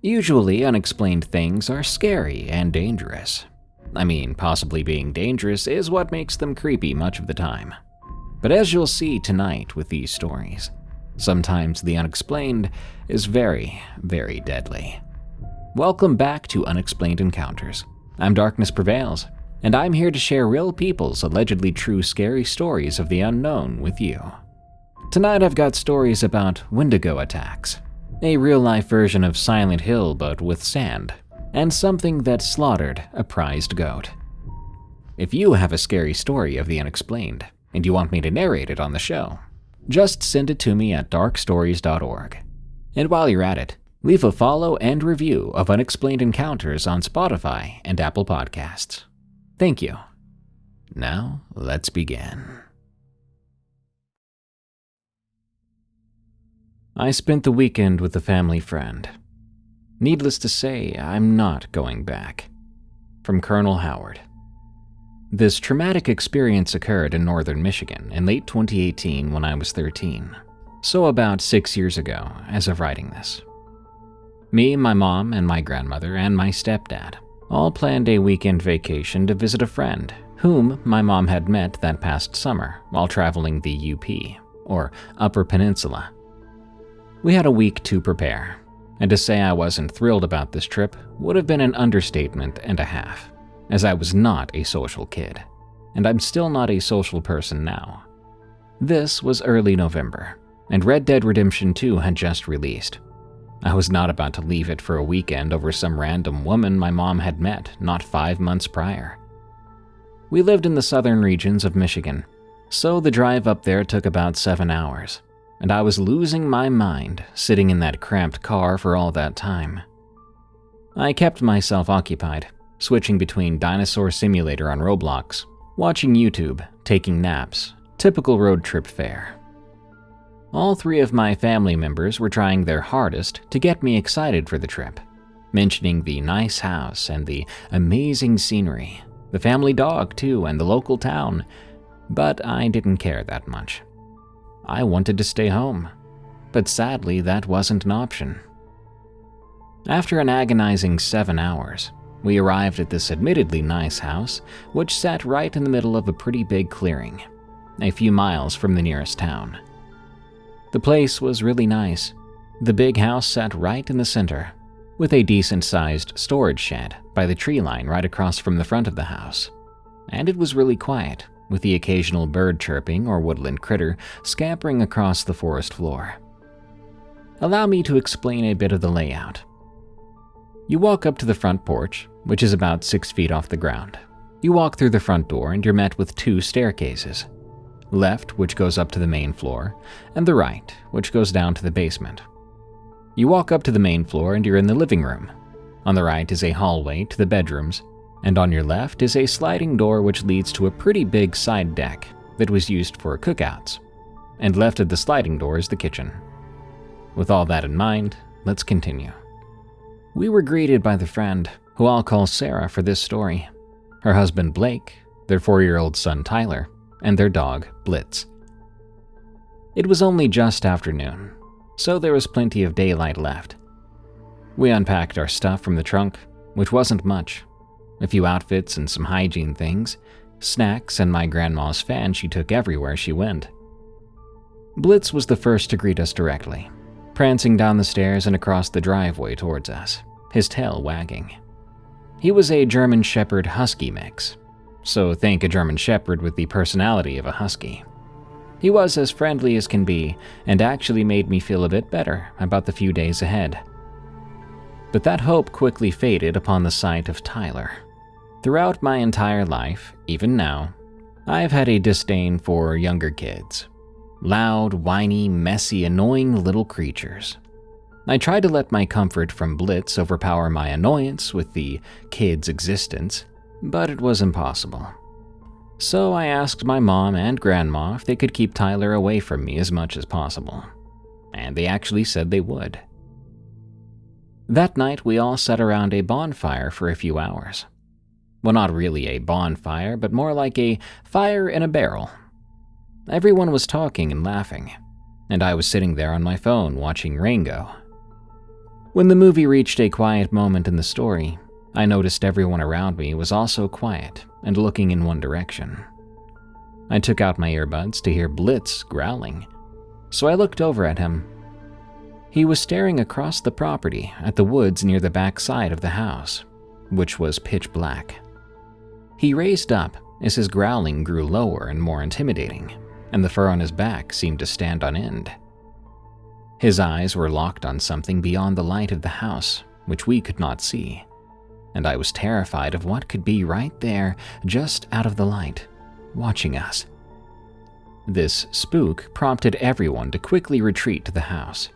Usually, unexplained things are scary and dangerous. I mean, possibly being dangerous is what makes them creepy much of the time. But as you'll see tonight with these stories, sometimes the unexplained is very, very deadly. Welcome back to Unexplained Encounters. I'm Darkness Prevails, and I'm here to share real people's allegedly true scary stories of the unknown with you. Tonight I've got stories about Wendigo attacks, a real-life version of Silent Hill but with sand, and something that slaughtered a prized goat. If you have a scary story of the unexplained, and you want me to narrate it on the show, just send it to me at darkstories.org. And while you're at it, leave a follow and review of Unexplained Encounters on Spotify and Apple Podcasts. Thank you. Now, let's begin. I spent the weekend with a family friend. Needless to say, I'm not going back. From Colonel Howard. This traumatic experience occurred in northern Michigan in late 2018 when I was 13, so about 6 years ago as of writing this. Me, my mom, and my grandmother, and my stepdad all planned a weekend vacation to visit a friend whom my mom had met that past summer while traveling the UP, or Upper Peninsula. We had a week to prepare, and to say I wasn't thrilled about this trip would have been an understatement and a half, as I was not a social kid, and I'm still not a social person now. This was early November, and Red Dead Redemption 2 had just released. I was not about to leave it for a weekend over some random woman my mom had met not 5 months prior. We lived in the southern regions of Michigan, so the drive up there took about 7 hours, and I was losing my mind sitting in that cramped car for all that time. I kept myself occupied, switching between Dinosaur Simulator on Roblox, watching YouTube, taking naps, typical road trip fare. All three of my family members were trying their hardest to get me excited for the trip, mentioning the nice house and the amazing scenery, the family dog too, and the local town, but I didn't care that much. I wanted to stay home, but sadly that wasn't an option. After an agonizing 7 hours, we arrived at this admittedly nice house, which sat right in the middle of a pretty big clearing, a few miles from the nearest town. The place was really nice. The big house sat right in the center, with a decent-sized storage shed by the tree line right across from the front of the house. And it was really quiet, with the occasional bird chirping or woodland critter scampering across the forest floor. Allow me to explain a bit of the layout. You walk up to the front porch, which is about 6 feet off the ground. You walk through the front door and you're met with 2 staircases. Left, which goes up to the main floor, and the right, which goes down to the basement. You walk up to the main floor and you're in the living room. On the right is a hallway to the bedrooms, and on your left is a sliding door which leads to a pretty big side deck that was used for cookouts, and left of the sliding door is the kitchen. With all that in mind, let's continue. We were greeted by the friend, who I'll call Sarah for this story, her husband Blake, their 4-year-old son Tyler, and their dog Blitz. It was only just afternoon, so there was plenty of daylight left. We unpacked our stuff from the trunk, which wasn't much. A few outfits and some hygiene things, snacks, and my grandma's fan she took everywhere she went. Blitz was the first to greet us directly, prancing down the stairs and across the driveway towards us, his tail wagging. He was a German Shepherd Husky mix, so think a German Shepherd with the personality of a husky. He was as friendly as can be and actually made me feel a bit better about the few days ahead. But that hope quickly faded upon the sight of Tyler. Throughout my entire life, even now, I've had a disdain for younger kids. Loud, whiny, messy, annoying little creatures. I tried to let my comfort from Blitz overpower my annoyance with the kid's existence, but it was impossible. So I asked my mom and grandma if they could keep Tyler away from me as much as possible, and they actually said they would. That night we all sat around a bonfire for a few hours. Well, not really a bonfire, but more like a fire in a barrel. Everyone was talking and laughing, and I was sitting there on my phone watching rain go. When the movie reached a quiet moment in the story, I noticed everyone around me was also quiet and looking in one direction. I took out my earbuds to hear Blitz growling, so I looked over at him. He was staring across the property at the woods near the back side of the house, which was pitch black. He raised up as his growling grew lower and more intimidating, and the fur on his back seemed to stand on end. His eyes were locked on something beyond the light of the house, which we could not see, and I was terrified of what could be right there, just out of the light, watching us. This spook prompted everyone to quickly retreat to the house,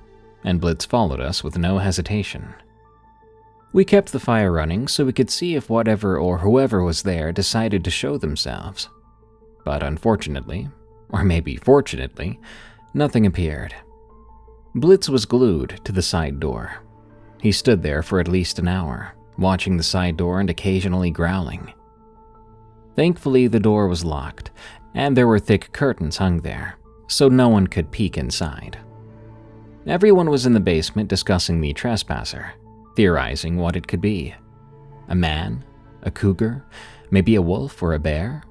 and Blitz followed us with no hesitation. We kept the fire running so we could see if whatever or whoever was there decided to show themselves. But unfortunately, or maybe fortunately, nothing appeared. Blitz was glued to the side door. He stood there for at least an hour, watching the side door and occasionally growling. Thankfully, the door was locked, and there were thick curtains hung there, so no one could peek inside. Everyone was in the basement discussing the trespasser, theorizing what it could be. A man? A cougar? Maybe a wolf or a bear?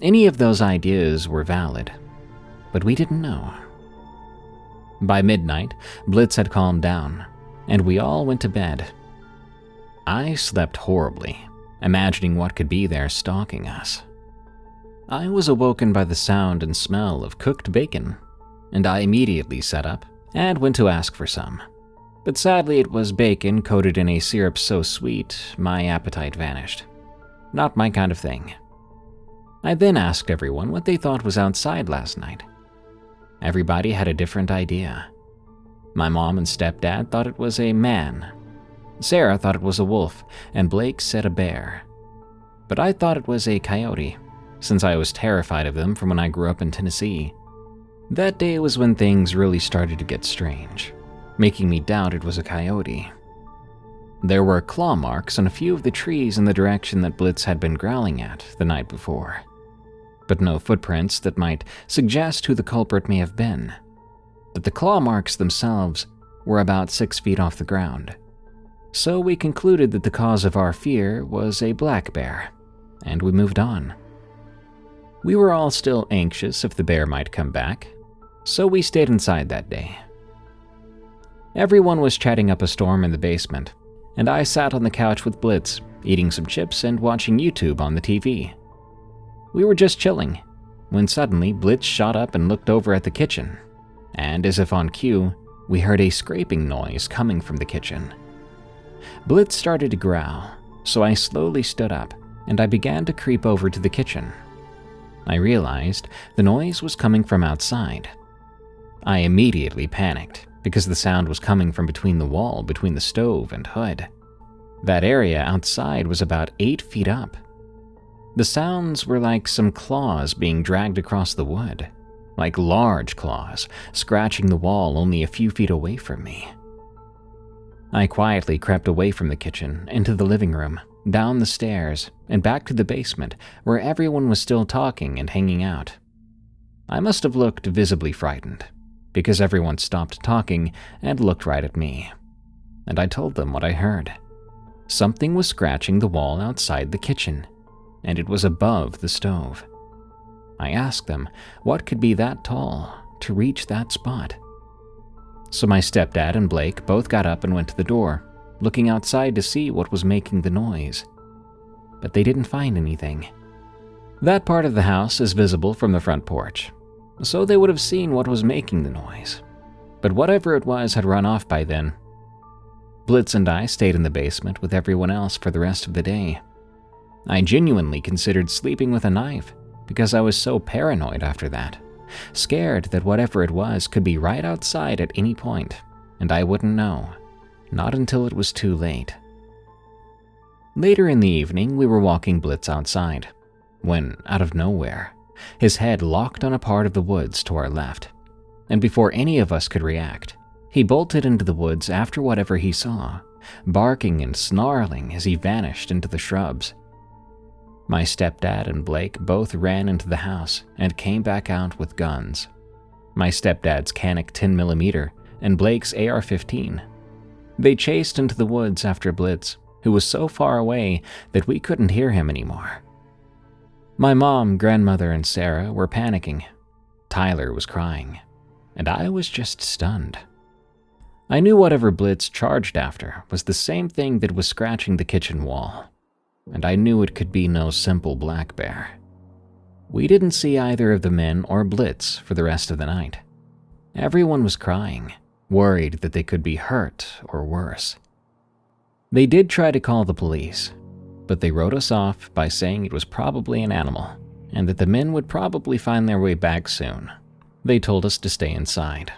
Any of those ideas were valid, but we didn't know. By midnight, Blitz had calmed down, and we all went to bed. I slept horribly, imagining what could be there stalking us. I was awoken by the sound and smell of cooked bacon, and I immediately sat up and went to ask for some. But sadly, it was bacon coated in a syrup so sweet, my appetite vanished. Not my kind of thing. I then asked everyone what they thought was outside last night. Everybody had a different idea. My mom and stepdad thought it was a man. Sarah thought it was a wolf, and Blake said a bear. But I thought it was a coyote, since I was terrified of them from when I grew up in Tennessee. That day was when things really started to get strange, making me doubt it was a coyote. There were claw marks on a few of the trees in the direction that Blitz had been growling at the night before, but no footprints that might suggest who the culprit may have been. But the claw marks themselves were about 6 feet off the ground. So we concluded that the cause of our fear was a black bear, and we moved on. We were all still anxious if the bear might come back, so we stayed inside that day. Everyone was chatting up a storm in the basement, and I sat on the couch with Blitz, eating some chips and watching YouTube on the TV. We were just chilling, when suddenly Blitz shot up and looked over at the kitchen, and as if on cue, we heard a scraping noise coming from the kitchen. Blitz started to growl, so I slowly stood up, and I began to creep over to the kitchen. I realized the noise was coming from outside. I immediately panicked, because the sound was coming from between the wall between the stove and hood. That area outside was about 8 feet up. The sounds were like some claws being dragged across the wood, like large claws scratching the wall only a few feet away from me. I quietly crept away from the kitchen, into the living room, down the stairs, and back to the basement where everyone was still talking and hanging out. I must have looked visibly frightened, because everyone stopped talking and looked right at me. And I told them what I heard. Something was scratching the wall outside the kitchen, and it was above the stove. I asked them what could be that tall to reach that spot. So my stepdad and Blake both got up and went to the door, looking outside to see what was making the noise. But they didn't find anything. That part of the house is visible from the front porch, so they would have seen what was making the noise. But whatever it was had run off by then. Blitz and I stayed in the basement with everyone else for the rest of the day. I genuinely considered sleeping with a knife because I was so paranoid after that, scared that whatever it was could be right outside at any point, and I wouldn't know, not until it was too late. Later in the evening, we were walking Blitz outside, when, out of nowhere, his head locked on a part of the woods to our left, and before any of us could react, he bolted into the woods after whatever he saw, barking and snarling as he vanished into the shrubs. My stepdad and Blake both ran into the house and came back out with guns. My stepdad's Canik 10mm and Blake's AR-15. They chased into the woods after Blitz, who was so far away that we couldn't hear him anymore. My mom, grandmother, and Sarah were panicking. Tyler was crying, and I was just stunned. I knew whatever Blitz charged after was the same thing that was scratching the kitchen wall, and I knew it could be no simple black bear. We didn't see either of the men or Blitz for the rest of the night. Everyone was crying, worried that they could be hurt or worse. They did try to call the police, but they wrote us off by saying it was probably an animal and that the men would probably find their way back soon. They told us to stay inside.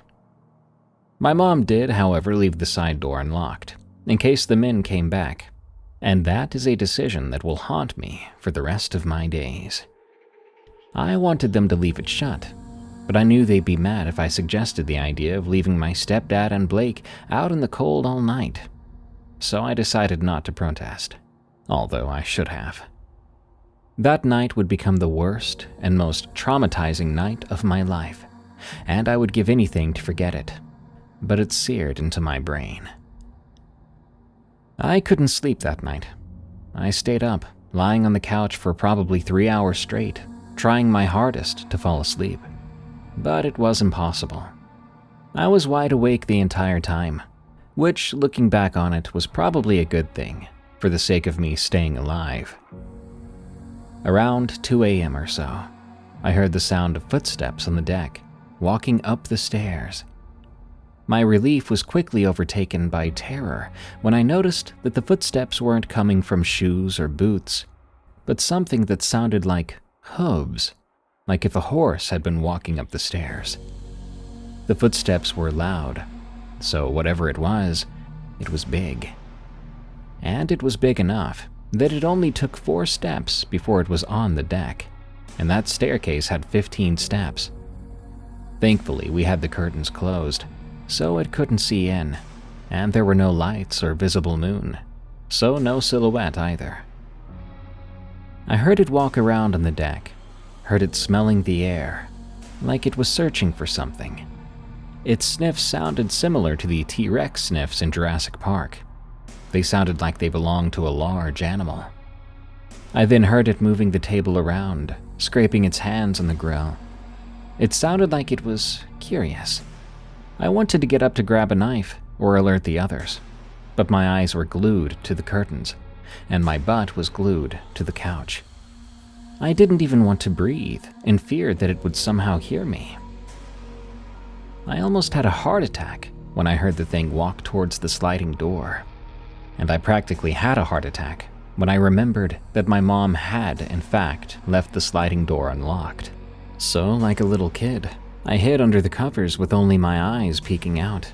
My mom did, however, leave the side door unlocked in case the men came back, and that is a decision that will haunt me for the rest of my days. I wanted them to leave it shut, but I knew they'd be mad if I suggested the idea of leaving my stepdad and Blake out in the cold all night. So I decided not to protest, although I should have. That night would become the worst and most traumatizing night of my life, and I would give anything to forget it, but it seared into my brain. I couldn't sleep that night. I stayed up, lying on the couch for probably 3 hours straight, trying my hardest to fall asleep, but it was impossible. I was wide awake the entire time, which, looking back on it, was probably a good thing, for the sake of me staying alive. Around 2 a.m. or so, I heard the sound of footsteps on the deck, walking up the stairs. My relief was quickly overtaken by terror when I noticed that the footsteps weren't coming from shoes or boots, but something that sounded like hooves, like if a horse had been walking up the stairs. The footsteps were loud, so whatever it was big. And it was big enough that it only took 4 steps before it was on the deck, and that staircase had 15 steps. Thankfully, we had the curtains closed, so it couldn't see in, and there were no lights or visible moon, so no silhouette either. I heard it walk around on the deck, heard it smelling the air, like it was searching for something. Its sniffs sounded similar to the T-Rex sniffs in Jurassic Park. They sounded like they belonged to a large animal. I then heard it moving the table around, scraping its hands on the grill. It sounded like it was curious. I wanted to get up to grab a knife or alert the others, but my eyes were glued to the curtains, and my butt was glued to the couch. I didn't even want to breathe in fear that it would somehow hear me. I almost had a heart attack when I heard the thing walk towards the sliding door, and I practically had a heart attack when I remembered that my mom had, in fact, left the sliding door unlocked. So, like a little kid, I hid under the covers with only my eyes peeking out,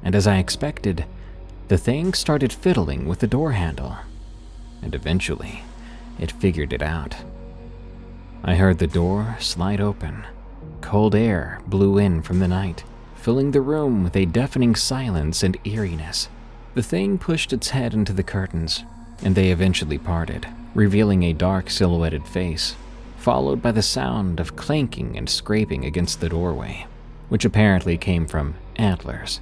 and as I expected, the thing started fiddling with the door handle, and eventually, it figured it out. I heard the door slide open. Cold air blew in from the night, filling the room with a deafening silence and eeriness. The thing pushed its head into the curtains, and they eventually parted, revealing a dark silhouetted face, followed by the sound of clanking and scraping against the doorway, which apparently came from antlers.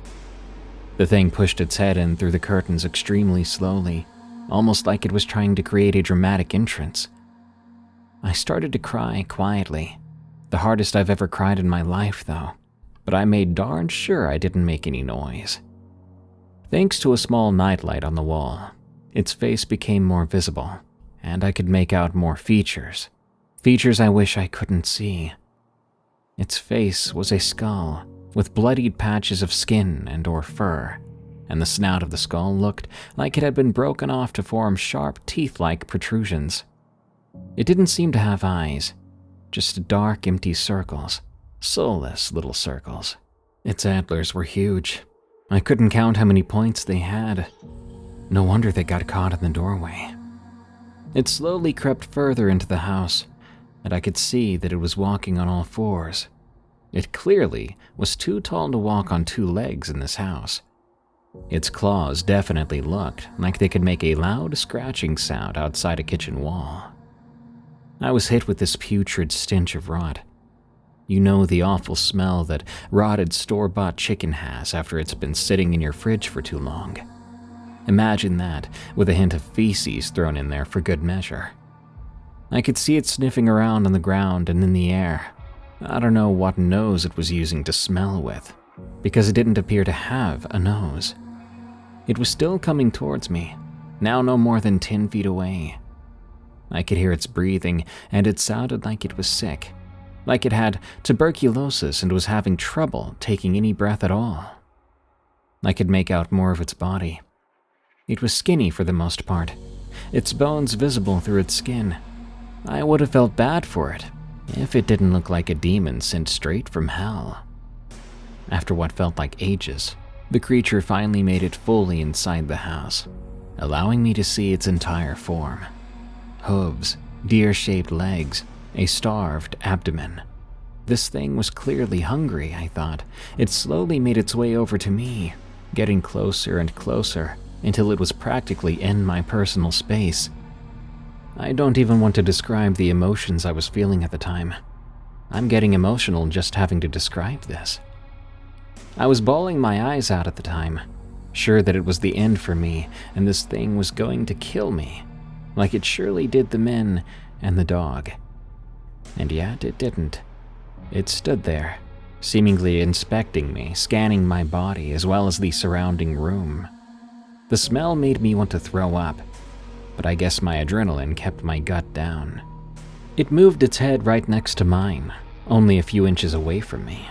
The thing pushed its head in through the curtains extremely slowly, almost like it was trying to create a dramatic entrance. I started to cry quietly, the hardest I've ever cried in my life though, but I made darn sure I didn't make any noise. Thanks to a small nightlight on the wall, its face became more visible, and I could make out more features. Features I wish I couldn't see. Its face was a skull, with bloodied patches of skin and or fur, and the snout of the skull looked like it had been broken off to form sharp teeth-like protrusions. It didn't seem to have eyes, just dark, empty circles, soulless little circles. Its antlers were huge. I couldn't count how many points they had. No wonder they got caught in the doorway. It slowly crept further into the house, and I could see that it was walking on all fours. It clearly was too tall to walk on 2 legs in this house. Its claws definitely looked like they could make a loud scratching sound outside a kitchen wall. I was hit with this putrid stench of rot. You know, the awful smell that rotted store-bought chicken has after it's been sitting in your fridge for too long. Imagine that, with a hint of feces thrown in there for good measure. I could see it sniffing around on the ground and in the air. I don't know what nose it was using to smell with, because it didn't appear to have a nose. It was still coming towards me, now no more than 10 feet away. I could hear its breathing, and it sounded like it was sick, like it had tuberculosis and was having trouble taking any breath at all. I could make out more of its body. It was skinny for the most part, its bones visible through its skin. I would have felt bad for it if it didn't look like a demon sent straight from hell. After what felt like ages, the creature finally made it fully inside the house, allowing me to see its entire form. Hooves, deer-shaped legs, a starved abdomen. This thing was clearly hungry, I thought. It slowly made its way over to me, getting closer and closer until it was practically in my personal space. I don't even want to describe the emotions I was feeling at the time. I'm getting emotional just having to describe this. I was bawling my eyes out at the time, sure that it was the end for me and this thing was going to kill me, like it surely did the men and the dog. And yet it didn't. It stood there, seemingly inspecting me, scanning my body as well as the surrounding room. The smell made me want to throw up, but I guess my adrenaline kept my gut down. It moved its head right next to mine, only a few inches away from me.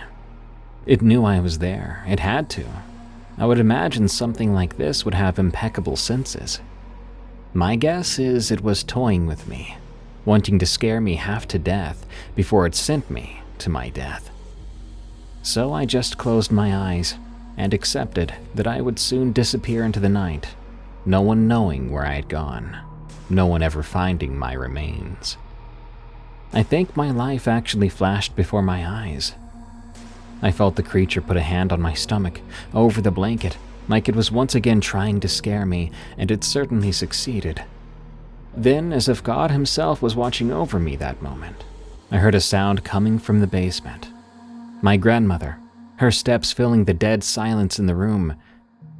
It knew I was there. It had to. I would imagine something like this would have impeccable senses. My guess is it was toying with me, wanting to scare me half to death before it sent me to my death. So I just closed my eyes and accepted that I would soon disappear into the night, no one knowing where I had gone, no one ever finding my remains. I think my life actually flashed before my eyes. I felt the creature put a hand on my stomach, over the blanket, like it was once again trying to scare me, and it certainly succeeded. Then, as if God himself was watching over me that moment, I heard a sound coming from the basement. My grandmother, her steps filling the dead silence in the room.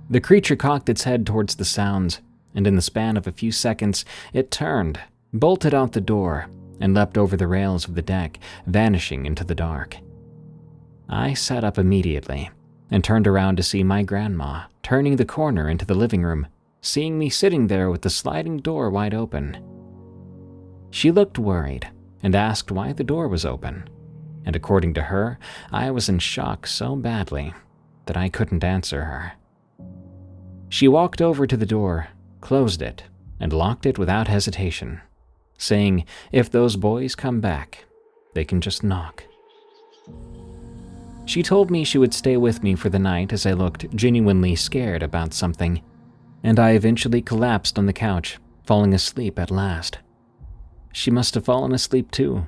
The creature cocked its head towards the sounds, and in the span of a few seconds, it turned, bolted out the door, and leapt over the rails of the deck, vanishing into the dark. I sat up immediately and turned around to see my grandma turning the corner into the living room, seeing me sitting there with the sliding door wide open. She looked worried and asked why the door was open, and according to her, I was in shock so badly that I couldn't answer her. She walked over to the door, closed it, and locked it without hesitation, saying if those boys come back, they can just knock. She told me she would stay with me for the night as I looked genuinely scared about something, and I eventually collapsed on the couch, falling asleep at last. She must have fallen asleep too,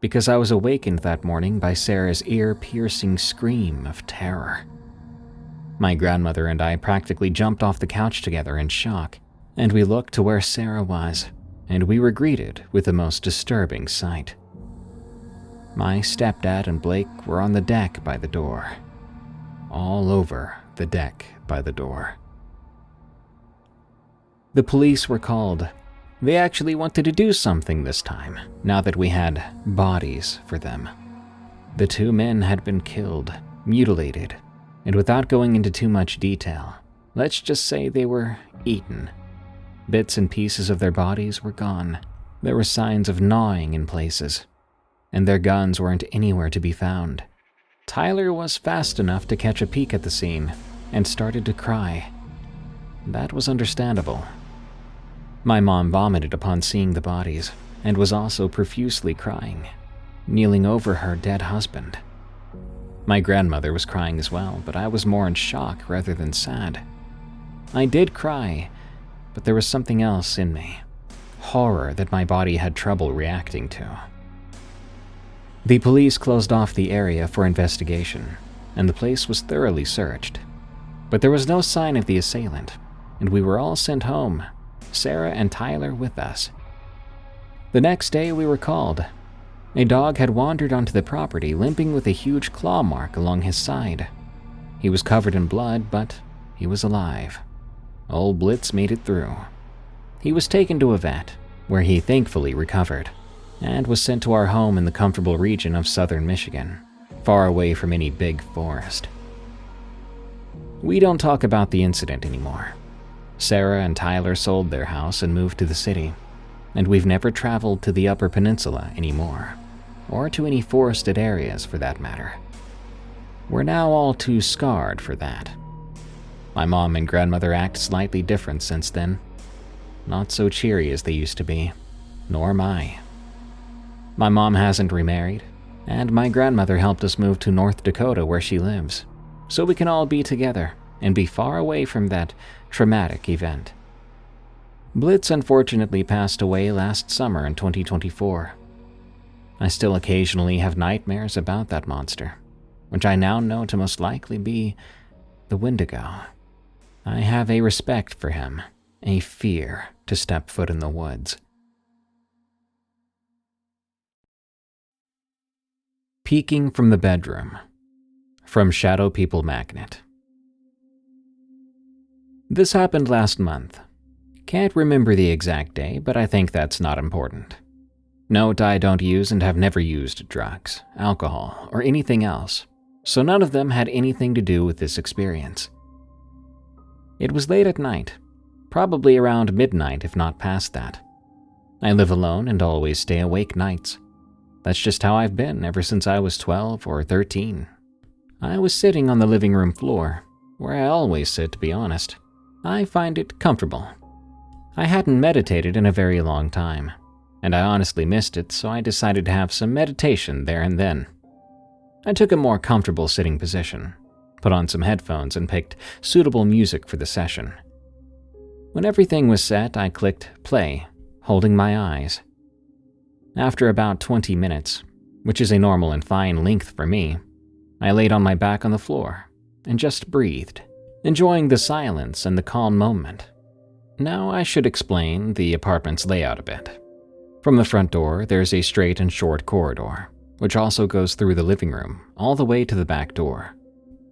because I was awakened that morning by Sarah's ear-piercing scream of terror. My grandmother and I practically jumped off the couch together in shock, and we looked to where Sarah was, and we were greeted with the most disturbing sight. My stepdad and Blake were on the deck by the door. All over the deck by the door. The police were called. They actually wanted to do something this time, now that we had bodies for them. The two men had been killed, mutilated, and without going into too much detail, let's just say they were eaten. Bits and pieces of their bodies were gone. There were signs of gnawing in places, and their guns weren't anywhere to be found. Tyler was fast enough to catch a peek at the scene and started to cry. That was understandable. My mom vomited upon seeing the bodies and was also profusely crying, kneeling over her dead husband. My grandmother was crying as well, but I was more in shock rather than sad. I did cry, but there was something else in me, horror that my body had trouble reacting to. The police closed off the area for investigation, and the place was thoroughly searched. But there was no sign of the assailant, and we were all sent home, Sarah and Tyler with us. The next day we were called. A dog had wandered onto the property, limping with a huge claw mark along his side. He was covered in blood, but he was alive. Old Blitz made it through. He was taken to a vet, where he thankfully recovered, and was sent to our home in the comfortable region of southern Michigan, far away from any big forest. We don't talk about the incident anymore. Sarah and Tyler sold their house and moved to the city, and we've never traveled to the Upper Peninsula anymore, or to any forested areas for that matter. We're now all too scarred for that. My mom and grandmother act slightly different since then. Not so cheery as they used to be, nor am I. My mom hasn't remarried, and my grandmother helped us move to North Dakota where she lives, so we can all be together and be far away from that traumatic event. Blitz unfortunately passed away last summer in 2024. I still occasionally have nightmares about that monster, which I now know to most likely be the Wendigo. I have a respect for him, a fear to step foot in the woods. Peeking from the bedroom. From Shadow People Magnet. This happened last month. Can't remember the exact day, but I think that's not important. Note, I don't use and have never used drugs, alcohol, or anything else, so none of them had anything to do with this experience. It was late at night, probably around midnight if not past that. I live alone and always stay awake nights. That's just how I've been ever since I was 12 or 13. I was sitting on the living room floor, where I always sit to be honest. I find it comfortable. I hadn't meditated in a very long time, and I honestly missed it, so I decided to have some meditation there and then. I took a more comfortable sitting position, put on some headphones, and picked suitable music for the session. When everything was set, I clicked play, holding my eyes. After about 20 minutes, which is a normal and fine length for me, I laid on my back on the floor and just breathed, enjoying the silence and the calm moment. Now I should explain the apartment's layout a bit. From the front door, there's a straight and short corridor, which also goes through the living room all the way to the back door.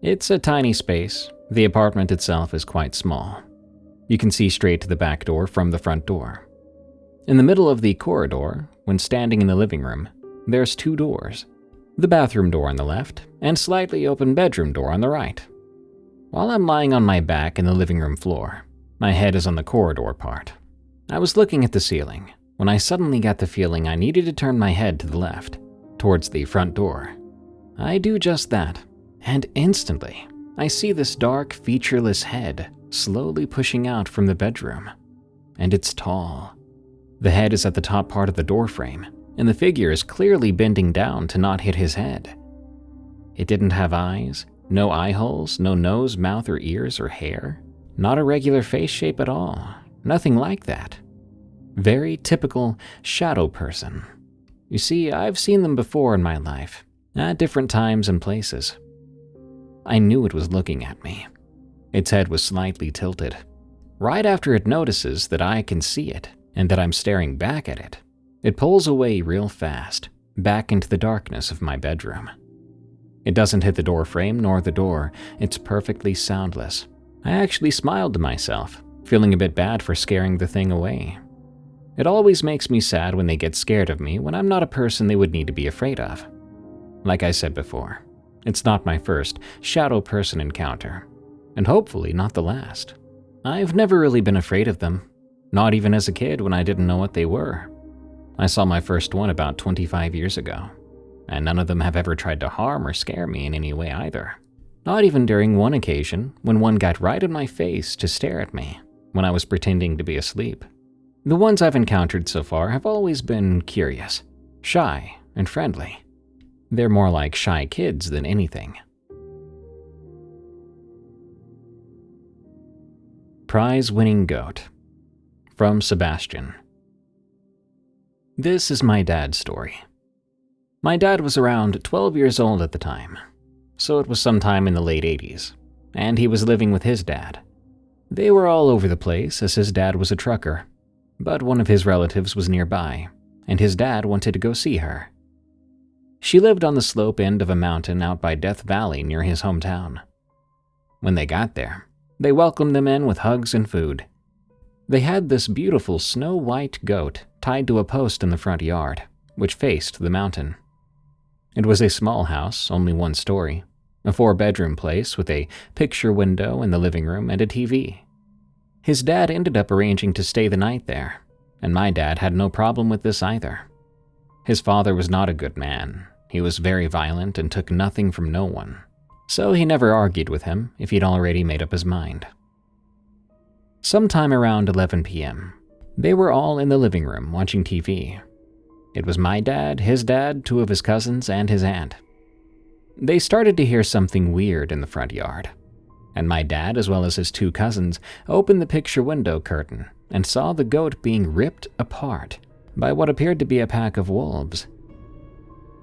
It's a tiny space. The apartment itself is quite small. You can see straight to the back door from the front door. In the middle of the corridor, when standing in the living room, there's two doors. The bathroom door on the left and slightly open bedroom door on the right. While I'm lying on my back in the living room floor, my head is on the corridor part. I was looking at the ceiling when I suddenly got the feeling I needed to turn my head to the left, towards the front door. I do just that, and instantly, I see this dark, featureless head slowly pushing out from the bedroom. And it's tall. The head is at the top part of the doorframe, and the figure is clearly bending down to not hit his head. It didn't have eyes, no eye holes, no nose, mouth, or ears, or hair. Not a regular face shape at all. Nothing like that. Very typical shadow person. You see, I've seen them before in my life, at different times and places. I knew it was looking at me. Its head was slightly tilted. Right after it notices that I can see it and that I'm staring back at it, it pulls away real fast, back into the darkness of my bedroom. It doesn't hit the door frame nor the door. It's perfectly soundless. I actually smiled to myself, feeling a bit bad for scaring the thing away. It always makes me sad when they get scared of me when I'm not a person they would need to be afraid of. Like I said before, it's not my first shadow person encounter, and hopefully not the last. I've never really been afraid of them, not even as a kid when I didn't know what they were. I saw my first one about 25 years ago, and none of them have ever tried to harm or scare me in any way either. Not even during one occasion when one got right in my face to stare at me when I was pretending to be asleep. The ones I've encountered so far have always been curious, shy, and friendly. They're more like shy kids than anything. Prize-winning goat. From Sabastian. This is my dad's story. My dad was around 12 years old at the time, so it was sometime in the late 80s, and he was living with his dad. They were all over the place as his dad was a trucker, but one of his relatives was nearby, and his dad wanted to go see her. She lived on the slope end of a mountain out by Death Valley near his hometown. When they got there, they welcomed them in with hugs and food. They had this beautiful snow-white goat tied to a post in the front yard, which faced the mountain. It was a small house, only one story, a 4-bedroom place with a picture window in the living room and a TV. His dad ended up arranging to stay the night there, and my dad had no problem with this either. His father was not a good man. He was very violent and took nothing from no one, so he never argued with him if he'd already made up his mind. Sometime around 11 p.m., they were all in the living room watching TV. It was my dad, his dad, 2 of his cousins, and his aunt. They started to hear something weird in the front yard, and my dad, as well as his 2 cousins, opened the picture window curtain and saw the goat being ripped apart by what appeared to be a pack of wolves.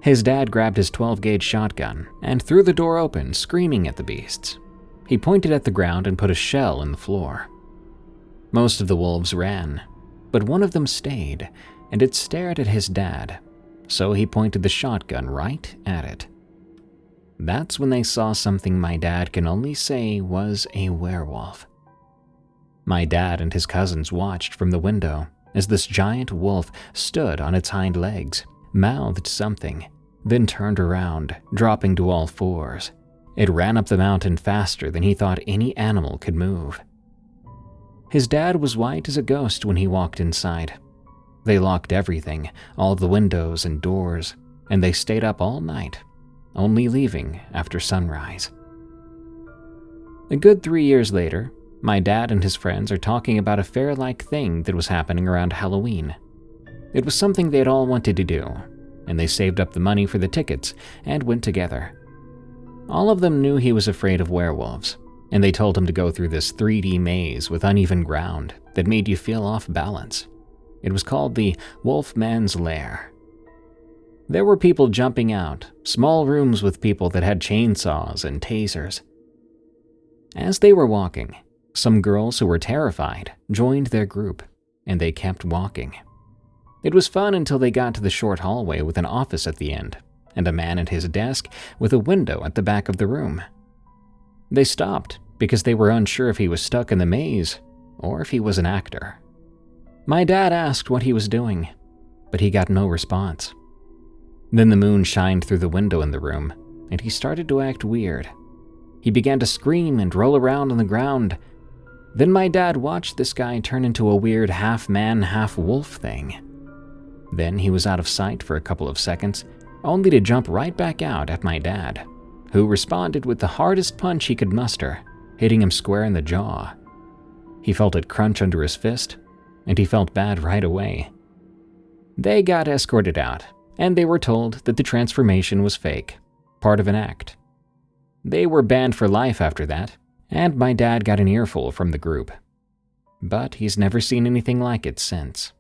His dad grabbed his 12-gauge shotgun and threw the door open, screaming at the beasts. He pointed at the ground and put a shell in the floor. Most of the wolves ran, but one of them stayed, and it stared at his dad, so he pointed the shotgun right at it. That's when they saw something my dad can only say was a werewolf. My dad and his cousins watched from the window as this giant wolf stood on its hind legs, mouthed something, then turned around, dropping to all 4s. It ran up the mountain faster than he thought any animal could move. His dad was white as a ghost when he walked inside. They locked everything, all the windows and doors, and they stayed up all night, only leaving after sunrise. A good 3 years later, my dad and his friends are talking about a fair-like thing that was happening around Halloween. It was something they'd all wanted to do, and they saved up the money for the tickets and went together. All of them knew he was afraid of werewolves, and they told him to go through this 3D maze with uneven ground that made you feel off balance. It was called the Wolfman's Lair. There were people jumping out, small rooms with people that had chainsaws and tasers. As they were walking, some girls who were terrified joined their group, and they kept walking. It was fun until they got to the short hallway with an office at the end, and a man at his desk with a window at the back of the room. They stopped because they were unsure if he was stuck in the maze or if he was an actor. My dad asked what he was doing, but he got no response. Then the moon shined through the window in the room, and he started to act weird. He began to scream and roll around on the ground. Then my dad watched this guy turn into a weird half-man, half-wolf thing. Then he was out of sight for a couple of seconds, only to jump right back out at my dad, who responded with the hardest punch he could muster, hitting him square in the jaw. He felt it crunch under his fist, and he felt bad right away. They got escorted out, and they were told that the transformation was fake, part of an act. They were banned for life after that, and my dad got an earful from the group. But he's never seen anything like it since.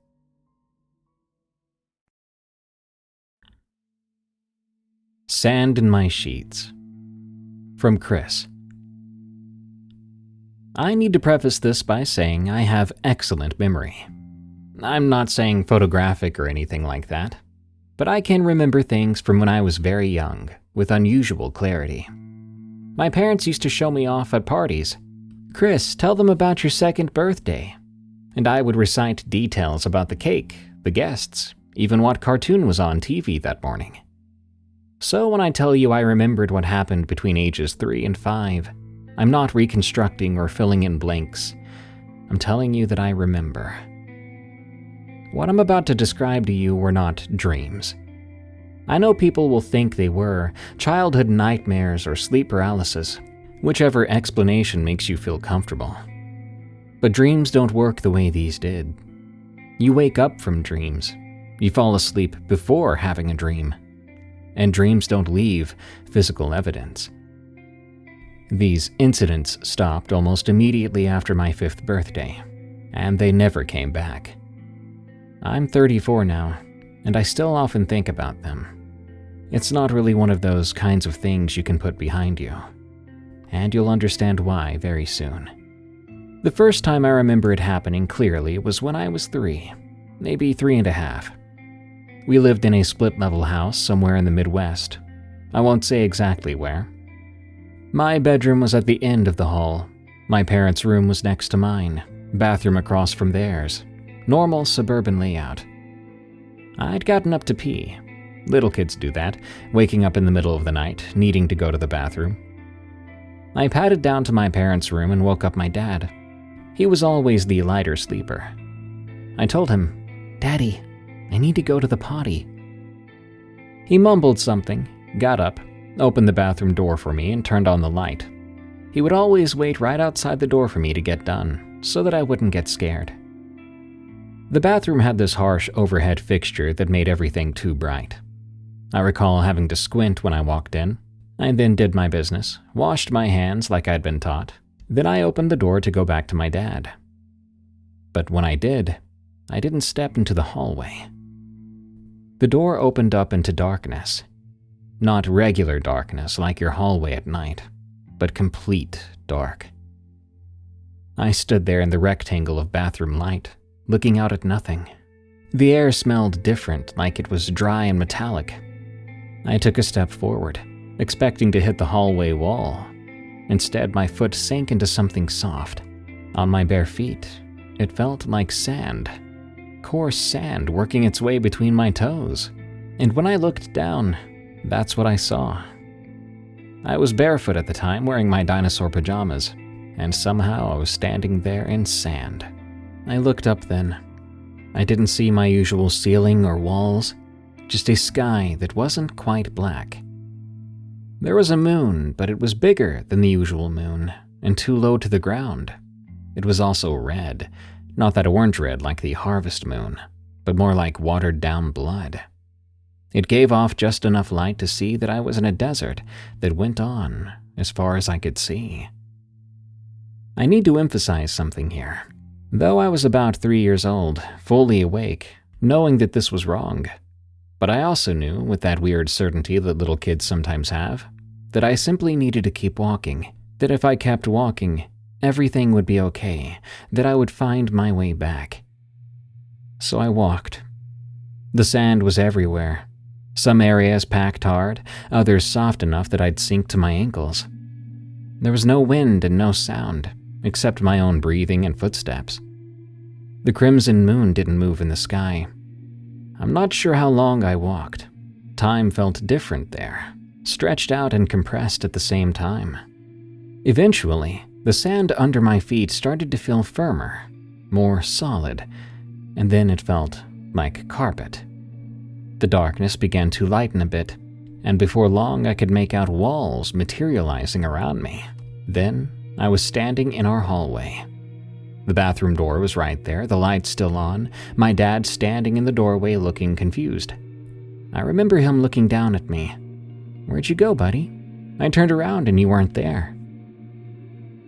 Sand in my sheets. From Chris. I need to preface this by saying I have excellent memory. I'm not saying photographic or anything like that, but I can remember things from when I was very young with unusual clarity. My parents used to show me off at parties. "Chris, tell them about your 2nd birthday." And I would recite details about the cake, the guests, even what cartoon was on TV that morning. So when I tell you I remembered what happened between ages 3 and 5, I'm not reconstructing or filling in blanks. I'm telling you that I remember. What I'm about to describe to you were not dreams. I know people will think they were childhood nightmares or sleep paralysis, whichever explanation makes you feel comfortable. But dreams don't work the way these did. You wake up from dreams. You fall asleep before having a dream. And dreams don't leave physical evidence. These incidents stopped almost immediately after my 5th birthday, and they never came back. I'm 34 now, and I still often think about them. It's not really one of those kinds of things you can put behind you, and you'll understand why very soon. The first time I remember it happening clearly was when I was 3, maybe 3 and a half. We lived in a split-level house somewhere in the Midwest. I won't say exactly where. My bedroom was at the end of the hall. My parents' room was next to mine, bathroom across from theirs. Normal suburban layout. I'd gotten up to pee. Little kids do that, waking up in the middle of the night, needing to go to the bathroom. I padded down to my parents' room and woke up my dad. He was always the lighter sleeper. I told him, "Daddy, I need to go to the potty." He mumbled something, got up, opened the bathroom door for me, and turned on the light. He would always wait right outside the door for me to get done, so that I wouldn't get scared. The bathroom had this harsh overhead fixture that made everything too bright. I recall having to squint when I walked in. I then did my business, washed my hands like I'd been taught. Then I opened the door to go back to my dad. But when I did, I didn't step into the hallway. The door opened up into darkness. Not regular darkness like your hallway at night, but complete dark. I stood there in the rectangle of bathroom light, looking out at nothing. The air smelled different, like it was dry and metallic. I took a step forward, expecting to hit the hallway wall. Instead, my foot sank into something soft. On my bare feet, it felt like sand. Coarse sand working its way between my toes. And when I looked down, that's what I saw. I was barefoot at the time, wearing my dinosaur pajamas, and somehow I was standing there in sand. I looked up then. I didn't see my usual ceiling or walls, just a sky that wasn't quite black. There was a moon, but it was bigger than the usual moon, and too low to the ground. It was also red, not that orange red like the harvest moon, but more like watered-down blood. It gave off just enough light to see that I was in a desert that went on as far as I could see. I need to emphasize something here. Though I was about 3 years old, fully awake, knowing that this was wrong, but I also knew, with that weird certainty that little kids sometimes have, that I simply needed to keep walking, that if I kept walking, everything would be okay, that I would find my way back. So I walked. The sand was everywhere. Some areas packed hard, others soft enough that I'd sink to my ankles. There was no wind and no sound, except my own breathing and footsteps. The crimson moon didn't move in the sky. I'm not sure how long I walked. Time felt different there, stretched out and compressed at the same time. Eventually, the sand under my feet started to feel firmer, more solid, and then it felt like carpet. The darkness began to lighten a bit, and before long I could make out walls materializing around me. Then I was standing in our hallway. The bathroom door was right there, the lights still on, my dad standing in the doorway looking confused. I remember him looking down at me. "Where'd you go, buddy? I turned around and you weren't there."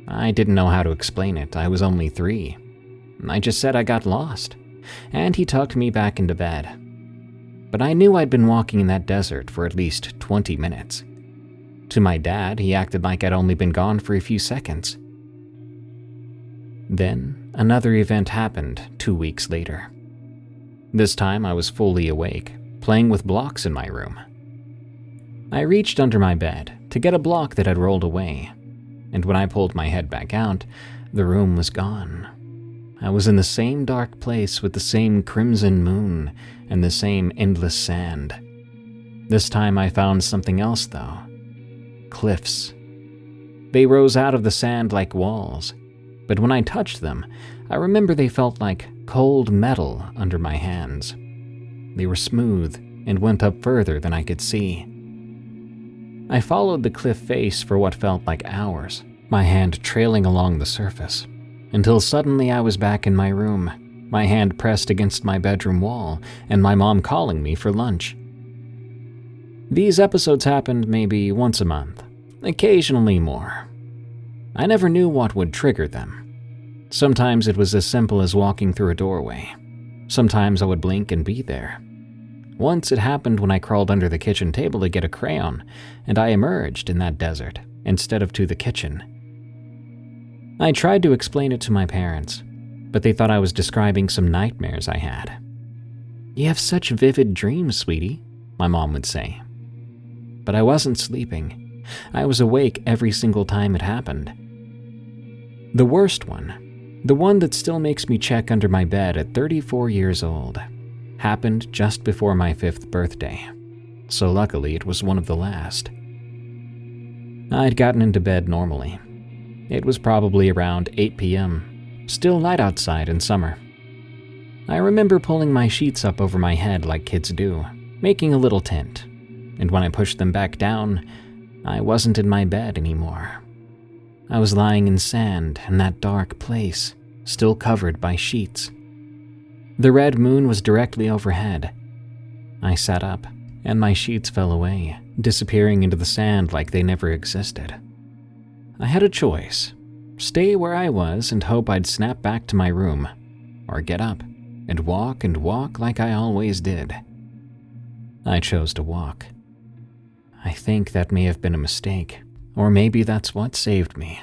I didn't know how to explain it. I was only 3. I just said I got lost, and he tucked me back into bed. But I knew I'd been walking in that desert for at least 20 minutes. To my dad, he acted like I'd only been gone for a few seconds. Then, another event happened 2 weeks later. This time I was fully awake, playing with blocks in my room. I reached under my bed to get a block that had rolled away, and when I pulled my head back out, the room was gone. I was in the same dark place with the same crimson moon and the same endless sand. This time I found something else though. Cliffs. They rose out of the sand like walls, but when I touched them, I remember they felt like cold metal under my hands. They were smooth and went up further than I could see. I followed the cliff face for what felt like hours, my hand trailing along the surface, until suddenly I was back in my room, my hand pressed against my bedroom wall, and my mom calling me for lunch. These episodes happened maybe once a month, occasionally more. I never knew what would trigger them. Sometimes it was as simple as walking through a doorway. Sometimes I would blink and be there. Once it happened when I crawled under the kitchen table to get a crayon, and I emerged in that desert instead of to the kitchen. I tried to explain it to my parents, but they thought I was describing some nightmares I had. "You have such vivid dreams, sweetie," my mom would say. But I wasn't sleeping. I was awake every single time it happened. The worst one, the one that still makes me check under my bed at 34 years old, happened just before my 5th birthday, so luckily it was one of the last. I'd gotten into bed normally. It was probably around 8 p.m., still light outside in summer. I remember pulling my sheets up over my head like kids do, making a little tent, and when I pushed them back down, I wasn't in my bed anymore. I was lying in sand in that dark place, still covered by sheets. The red moon was directly overhead. I sat up, and my sheets fell away, disappearing into the sand like they never existed. I had a choice: stay where I was and hope I'd snap back to my room, or get up and walk like I always did. I chose to walk. I think that may have been a mistake, or maybe that's what saved me.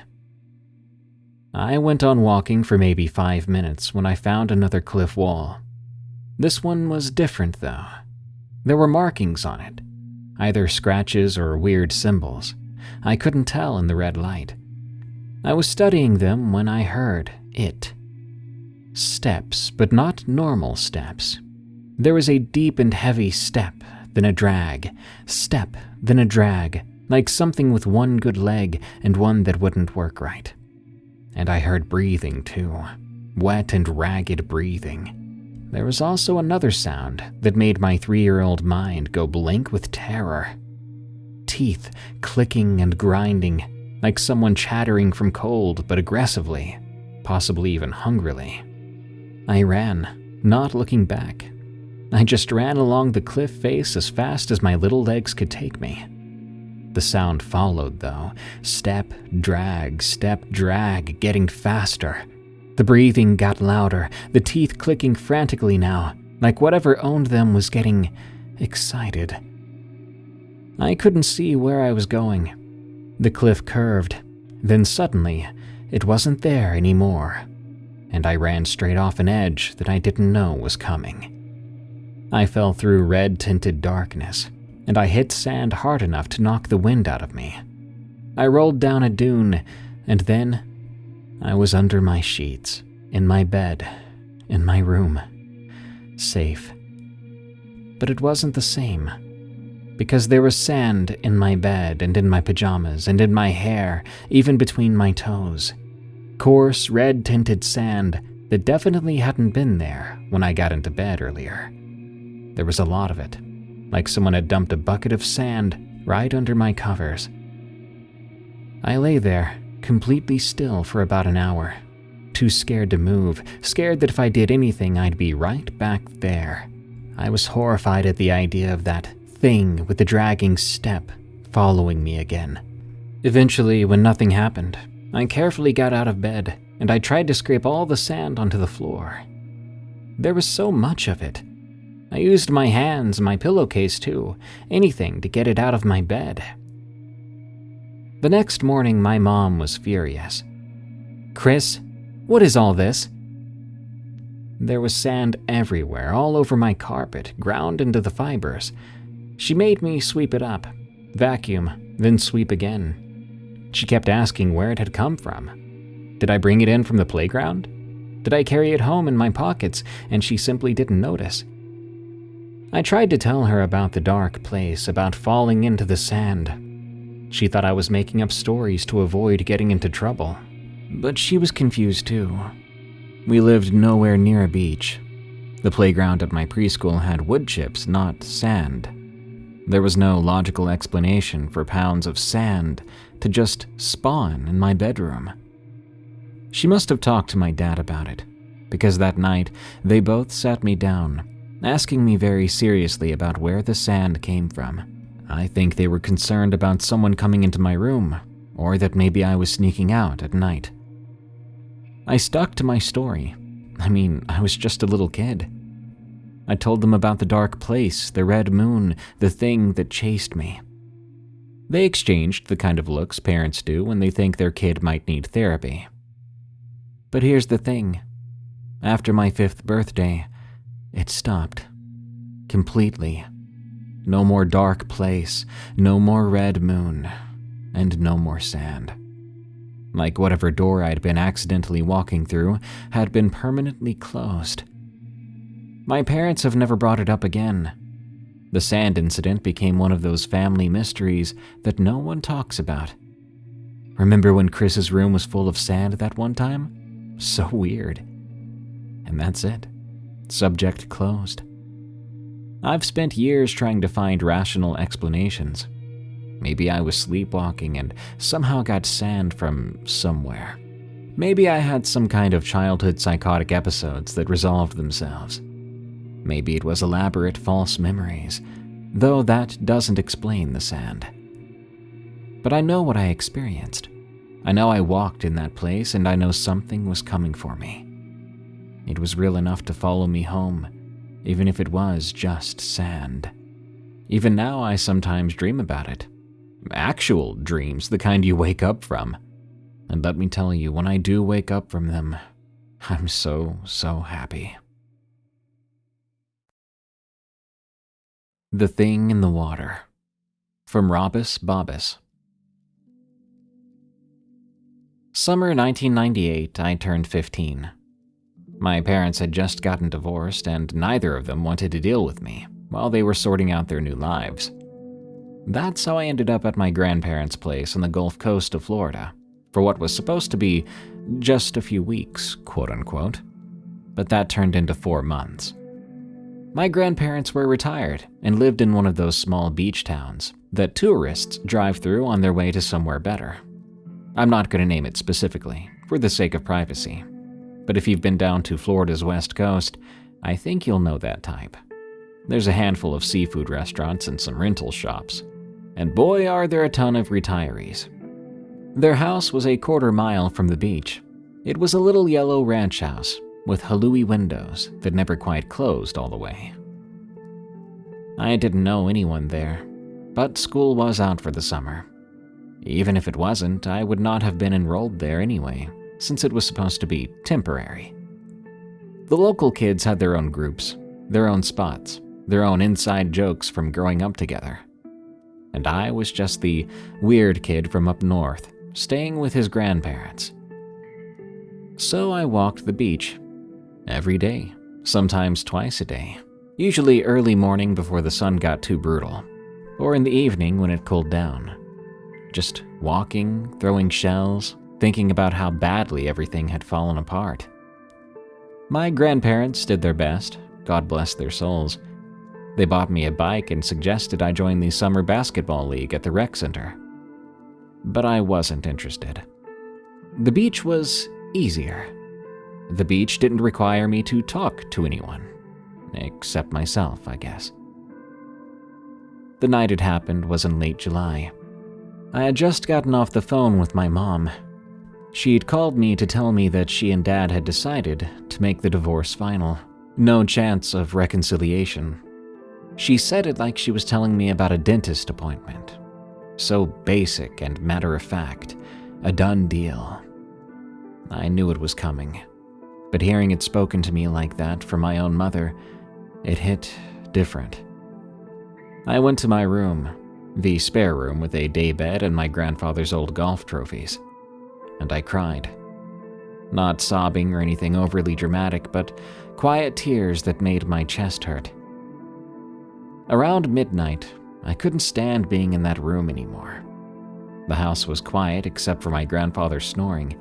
I went on walking for maybe 5 minutes when I found another cliff wall. This one was different though. There were markings on it, either scratches or weird symbols. I couldn't tell in the red light. I was studying them when I heard it. Steps, but not normal steps. There was a deep and heavy step, then a drag, step, then a drag, like something with one good leg and one that wouldn't work right. And I heard breathing too, wet and ragged breathing. There was also another sound that made my 3-year-old mind go blank with terror. Teeth clicking and grinding, like someone chattering from cold but aggressively, possibly even hungrily. I ran, not looking back. I just ran along the cliff face as fast as my little legs could take me. The sound followed, though. Step, drag, getting faster. The breathing got louder, the teeth clicking frantically now, like whatever owned them was getting excited. I couldn't see where I was going. The cliff curved, then suddenly, it wasn't there anymore, and I ran straight off an edge that I didn't know was coming. I fell through red-tinted darkness, and I hit sand hard enough to knock the wind out of me. I rolled down a dune, and then I was under my sheets, in my bed, in my room, safe. But it wasn't the same, because there was sand in my bed and in my pajamas and in my hair, even between my toes. Coarse, red-tinted sand that definitely hadn't been there when I got into bed earlier. There was a lot of it, like someone had dumped a bucket of sand right under my covers. I lay there, completely still for about an hour, too scared to move, scared that if I did anything I'd be right back there. I was horrified at the idea of that thing with the dragging step following me again. Eventually, when nothing happened, I carefully got out of bed and I tried to scrape all the sand onto the floor. There was so much of it. I used my hands and my pillowcase too, anything to get it out of my bed. The next morning, my mom was furious. "Chris, what is all this?" There was sand everywhere, all over my carpet, ground into the fibers. She made me sweep it up, vacuum, then sweep again. She kept asking where it had come from. Did I bring it in from the playground? Did I carry it home in my pockets and she simply didn't notice? I tried to tell her about the dark place, about falling into the sand. She thought I was making up stories to avoid getting into trouble, but she was confused too. We lived nowhere near a beach. The playground at my preschool had wood chips, not sand. There was no logical explanation for pounds of sand to just spawn in my bedroom. She must have talked to my dad about it, because that night they both sat me down, asking me very seriously about where the sand came from. I think they were concerned about someone coming into my room, or that maybe I was sneaking out at night. I stuck to my story. I was just a little kid. I told them about the dark place, the red moon, the thing that chased me. They exchanged the kind of looks parents do when they think their kid might need therapy. But here's the thing. After my 5th birthday, it stopped. completely. No more dark place, no more red moon, and no more sand. Like whatever door I'd been accidentally walking through had been permanently closed. My parents have never brought it up again. The sand incident became one of those family mysteries that no one talks about. Remember when Chris's room was full of sand that one time? So weird. And that's it. Subject closed. I've spent years trying to find rational explanations. Maybe I was sleepwalking and somehow got sand from somewhere. Maybe I had some kind of childhood psychotic episodes that resolved themselves. Maybe it was elaborate false memories, though that doesn't explain the sand. But I know what I experienced. I know I walked in that place, and I know something was coming for me. It was real enough to follow me home, even if it was just sand. Even now, I sometimes dream about it. Actual dreams, the kind you wake up from. And let me tell you, when I do wake up from them, I'm so happy. The Thing in the Water. From Robbus, Bobbus. Summer 1998, I turned 15. My parents had just gotten divorced, and neither of them wanted to deal with me while they were sorting out their new lives. That's how I ended up at my grandparents' place on the Gulf Coast of Florida for what was supposed to be just a few weeks, quote-unquote. But that turned into 4 months. My grandparents were retired and lived in one of those small beach towns that tourists drive through on their way to somewhere better. I'm not going to name it specifically, for the sake of privacy. But if you've been down to Florida's west coast, I think you'll know that type. There's a handful of seafood restaurants and some rental shops. And boy, are there a ton of retirees. Their house was a quarter-mile from the beach. It was a little yellow ranch house with halloui windows that never quite closed all the way. I didn't know anyone there, but school was out for the summer. Even if it wasn't, I would not have been enrolled there anyway, since it was supposed to be temporary. The local kids had their own groups, their own spots, their own inside jokes from growing up together. And I was just the weird kid from up north, staying with his grandparents. So I walked the beach every day, sometimes twice a day, usually early morning before the sun got too brutal, or in the evening when it cooled down. Just walking, throwing shells, thinking about how badly everything had fallen apart. My grandparents did their best, God bless their souls. They bought me a bike and suggested I join the summer basketball league at the rec center. But I wasn't interested. The beach was easier. The beach didn't require me to talk to anyone, except myself, I guess. The night it happened was in late July. I had just gotten off the phone with my mom. She'd called me to tell me that she and Dad had decided to make the divorce final. No chance of reconciliation. She said it like she was telling me about a dentist appointment. So basic and matter-of-fact, a done deal. I knew it was coming, but hearing it spoken to me like that from my own mother, it hit different. I went to my room, the spare room with a daybed and my grandfather's old golf trophies, and I cried. Not sobbing or anything overly dramatic, but quiet tears that made my chest hurt. Around midnight, I couldn't stand being in that room anymore. The house was quiet except for my grandfather snoring.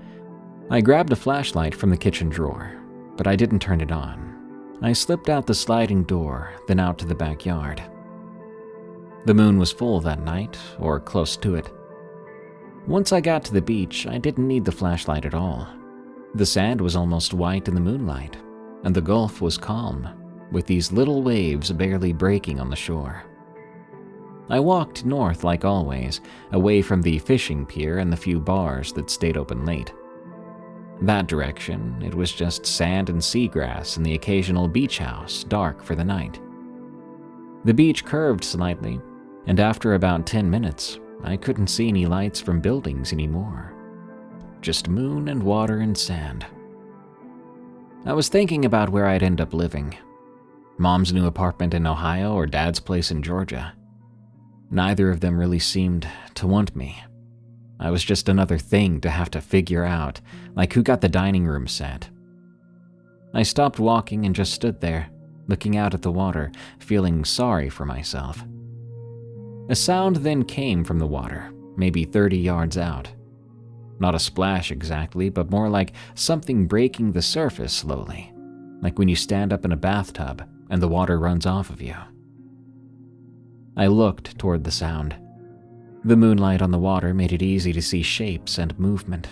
I grabbed a flashlight from the kitchen drawer, but I didn't turn it on. I slipped out the sliding door, then out to the backyard. The moon was full that night, or close to it. Once I got to the beach, I didn't need the flashlight at all. The sand was almost white in the moonlight, and the Gulf was calm, with these little waves barely breaking on the shore. I walked north like always, away from the fishing pier and the few bars that stayed open late. That direction, it was just sand and seagrass and the occasional beach house, dark for the night. The beach curved slightly, and after about 10 minutes, I couldn't see any lights from buildings anymore. Just moon and water and sand. I was thinking about where I'd end up living. Mom's new apartment in Ohio or Dad's place in Georgia. Neither of them really seemed to want me. I was just another thing to have to figure out, like who got the dining room set. I stopped walking and just stood there, looking out at the water, feeling sorry for myself. A sound then came from the water, maybe 30 yards out. Not a splash exactly, but more like something breaking the surface slowly, like when you stand up in a bathtub and the water runs off of you. I looked toward the sound. The moonlight on the water made it easy to see shapes and movement.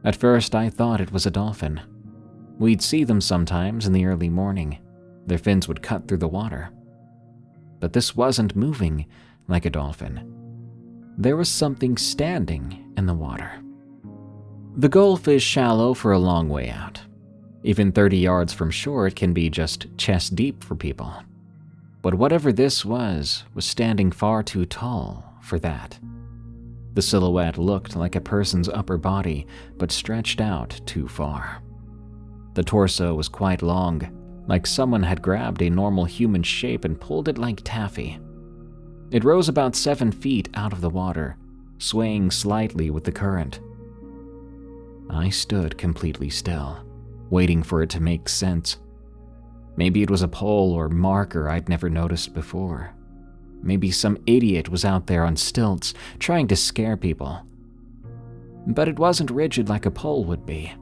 At first, I thought it was a dolphin. We'd see them sometimes in the early morning. Their fins would cut through the water. But this wasn't moving like a dolphin. There was something standing in the water. The Gulf is shallow for a long way out. Even 30 yards from shore, it can be just chest deep for people. But whatever this was standing far too tall for that. The silhouette looked like a person's upper body, but stretched out too far. The torso was quite long, like someone had grabbed a normal human shape and pulled it like taffy. It rose about 7 feet out of the water, swaying slightly with the current. I stood completely still, waiting for it to make sense. Maybe it was a pole or marker I'd never noticed before. Maybe some idiot was out there on stilts, trying to scare people. But it wasn't rigid like a pole would be.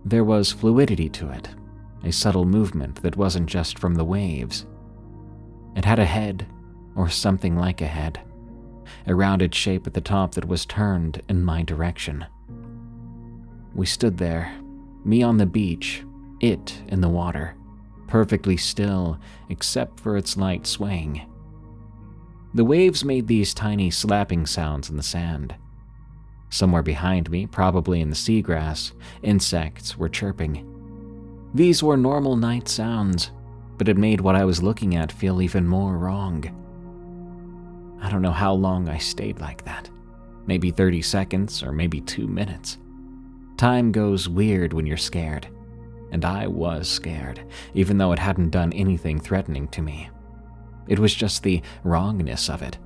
There was fluidity to it, a subtle movement that wasn't just from the waves. It had a head, or something like a head, a rounded shape at the top that was turned in my direction. We stood there, me on the beach, it in the water, perfectly still except for its light swaying. The waves made these tiny slapping sounds in the sand. Somewhere behind me, probably in the seagrass, insects were chirping. These were normal night sounds, but it made what I was looking at feel even more wrong. I don't know how long I stayed like that. Maybe 30 seconds or maybe 2 minutes. Time goes weird when you're scared, and I was scared, even though it hadn't done anything threatening to me. It was just the wrongness of it,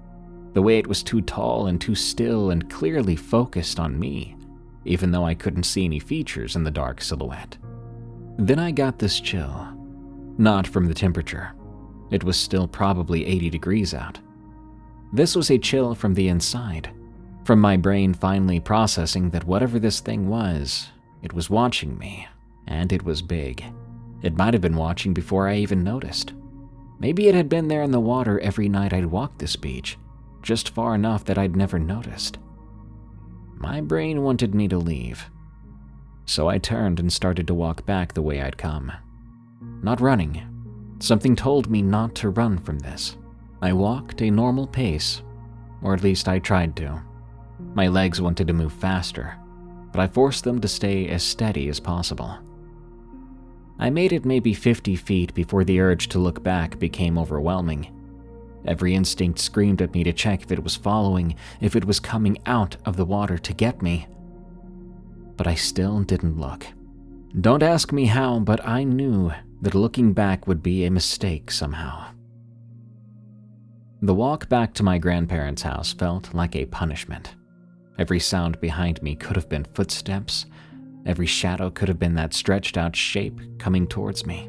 the way it was too tall and too still and clearly focused on me, even though I couldn't see any features in the dark silhouette. Then I got this chill, not from the temperature. It was still probably 80 degrees out. This was a chill from the inside, from my brain finally processing that whatever this thing was, it was watching me, and it was big. It might have been watching before I even noticed. Maybe it had been there in the water every night I'd walked this beach, just far enough that I'd never noticed. My brain wanted me to leave, so I turned and started to walk back the way I'd come. Not running. Something told me not to run from this. I walked a normal pace, or at least I tried to. My legs wanted to move faster, but I forced them to stay as steady as possible. I made it maybe 50 feet before the urge to look back became overwhelming. Every instinct screamed at me to check if it was following, if it was coming out of the water to get me. But I still didn't look. Don't ask me how, but I knew that looking back would be a mistake somehow. The walk back to my grandparents' house felt like a punishment. Every sound behind me could have been footsteps. Every shadow could have been that stretched out shape coming towards me.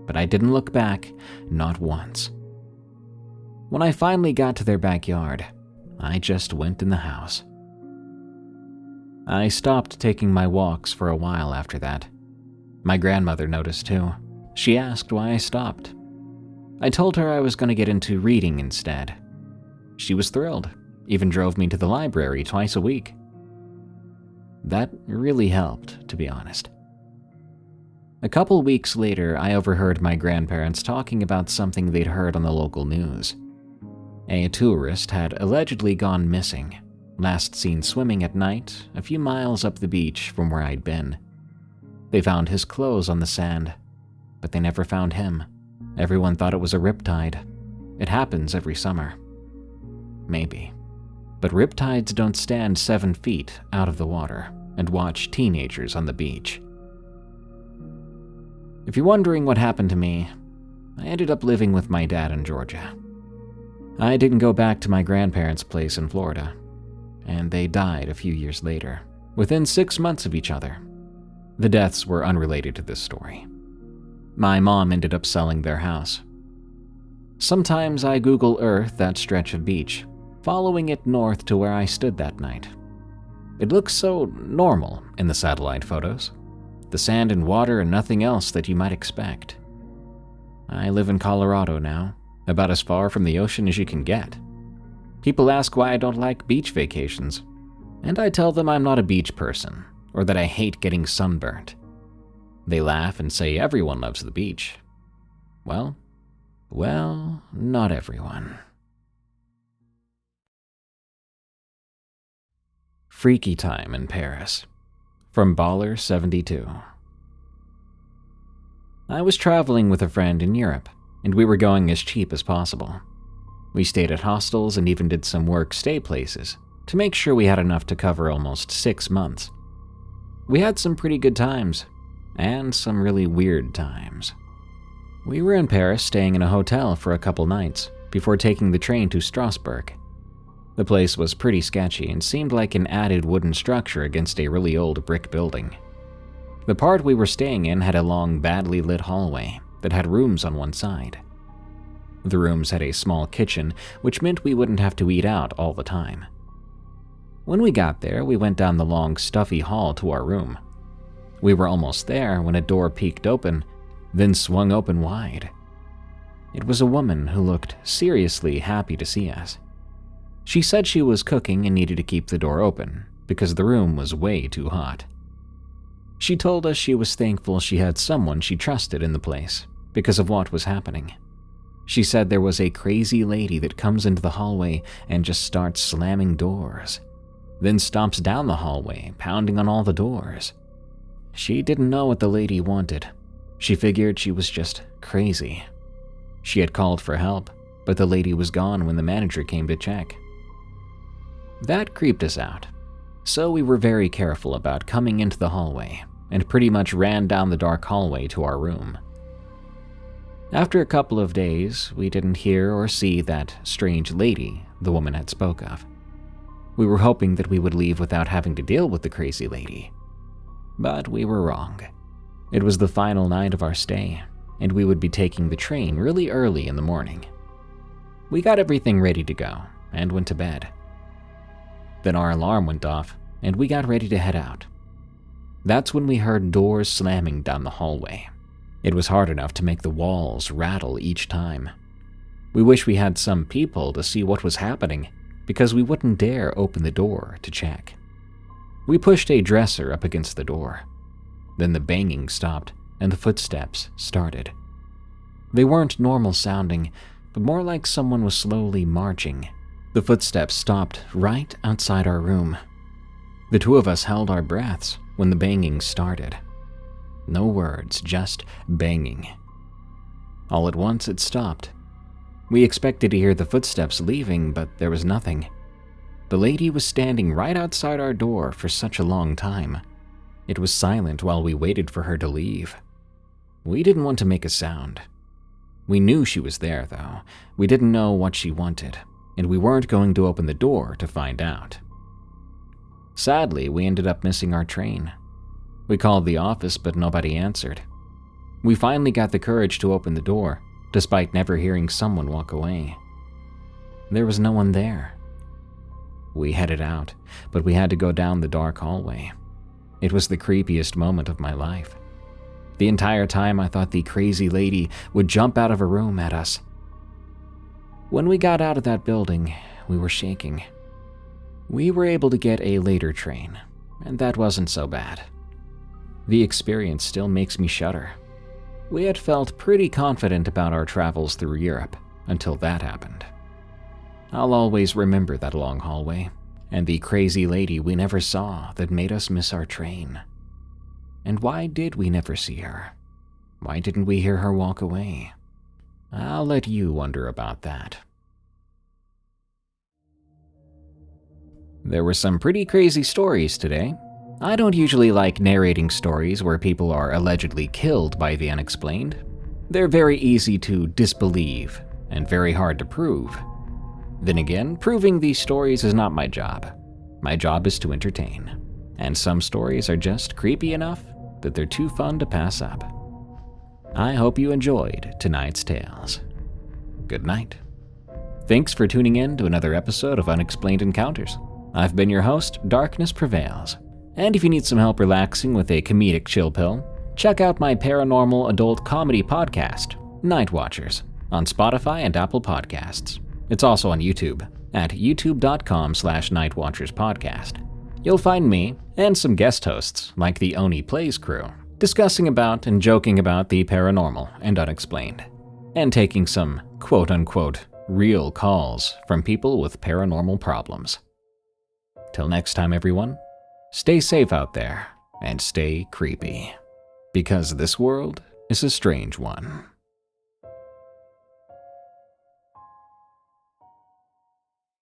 But I didn't look back, not once. When I finally got to their backyard, I just went in the house. I stopped taking my walks for a while after that. My grandmother noticed too. She asked why I stopped. I told her I was going to get into reading instead. She was thrilled, even drove me to the library twice a week. That really helped, to be honest. A couple weeks later, I overheard my grandparents talking about something they'd heard on the local news. A tourist had allegedly gone missing, last seen swimming at night a few miles up the beach from where I'd been. They found his clothes on the sand, but they never found him. Everyone thought it was a riptide. It happens every summer. Maybe. But riptides don't stand 7 feet out of the water and watch teenagers on the beach. If you're wondering what happened to me, I ended up living with my dad in Georgia. I didn't go back to my grandparents' place in Florida, and they died a few years later, within 6 months of each other. The deaths were unrelated to this story. My mom ended up selling their house. Sometimes I Google Earth that stretch of beach, following it north to where I stood that night. It looks so normal in the satellite photos. The sand and water and nothing else that you might expect. I live in Colorado now, about as far from the ocean as you can get. People ask why I don't like beach vacations, and I tell them I'm not a beach person, or that I hate getting sunburnt. They laugh and say everyone loves the beach. Well, not everyone. Freaky time in Paris. From Baller72. I was traveling with a friend in Europe, and we were going as cheap as possible. We stayed at hostels and even did some work-stay places to make sure we had enough to cover almost 6 months. We had some pretty good times, and some really weird times. We were in Paris staying in a hotel for a couple nights before taking the train to Strasbourg. The place was pretty sketchy and seemed like an added wooden structure against a really old brick building. The part we were staying in had a long, badly lit hallway that had rooms on one side. The rooms had a small kitchen, which meant we wouldn't have to eat out all the time. When we got there, we went down the long, stuffy hall to our room. We were almost there when a door peeked open, then swung open wide. It was a woman who looked seriously happy to see us. She said she was cooking and needed to keep the door open because the room was way too hot. She told us she was thankful she had someone she trusted in the place because of what was happening. She said there was a crazy lady that comes into the hallway and just starts slamming doors, then stomps down the hallway, pounding on all the doors. She didn't know what the lady wanted. She figured she was just crazy. She had called for help, but the lady was gone when the manager came to check. That creeped us out, so we were very careful about coming into the hallway and pretty much ran down the dark hallway to our room. After a couple of days, we didn't hear or see that strange lady the woman had spoke of. We were hoping that we would leave without having to deal with the crazy lady, but we were wrong. It was the final night of our stay, and we would be taking the train really early in the morning. We got everything ready to go and went to bed. Then our alarm went off, and we got ready to head out. That's when we heard doors slamming down the hallway. It was hard enough to make the walls rattle each time. We wish we had some people to see what was happening, because we wouldn't dare open the door to check. We pushed a dresser up against the door. Then the banging stopped, and the footsteps started. They weren't normal sounding, but more like someone was slowly marching. The footsteps stopped right outside our room. The two of us held our breaths when the banging started. No words, just banging. All at once it stopped. We expected to hear the footsteps leaving, but there was nothing. The lady was standing right outside our door for such a long time. It was silent while we waited for her to leave. We didn't want to make a sound. We knew she was there, though. We didn't know what she wanted, and we weren't going to open the door to find out. Sadly, we ended up missing our train. We called the office, but nobody answered. We finally got the courage to open the door, despite never hearing someone walk away. There was no one there. We headed out, but we had to go down the dark hallway. It was the creepiest moment of my life. The entire time I thought the crazy lady would jump out of a room at us. When we got out of that building, we were shaking. We were able to get a later train, and that wasn't so bad. The experience still makes me shudder. We had felt pretty confident about our travels through Europe until that happened. I'll always remember that long hallway and the crazy lady we never saw that made us miss our train. And why did we never see her? Why didn't we hear her walk away? I'll let you wonder about that. There were some pretty crazy stories today. I don't usually like narrating stories where people are allegedly killed by the unexplained. They're very easy to disbelieve and very hard to prove. Then again, proving these stories is not my job. My job is to entertain. And some stories are just creepy enough that they're too fun to pass up. I hope you enjoyed tonight's tales. Good night. Thanks for tuning in to another episode of Unexplained Encounters. I've been your host, Darkness Prevails. And if you need some help relaxing with a comedic chill pill, check out my paranormal adult comedy podcast, Night Watchers, on Spotify and Apple Podcasts. It's also on YouTube at youtube.com/nightwatcherspodcast. You'll find me and some guest hosts like the Oni Plays crew discussing about and joking about the paranormal and unexplained, and taking some quote-unquote real calls from people with paranormal problems. Till next time, everyone, stay safe out there and stay creepy, because this world is a strange one.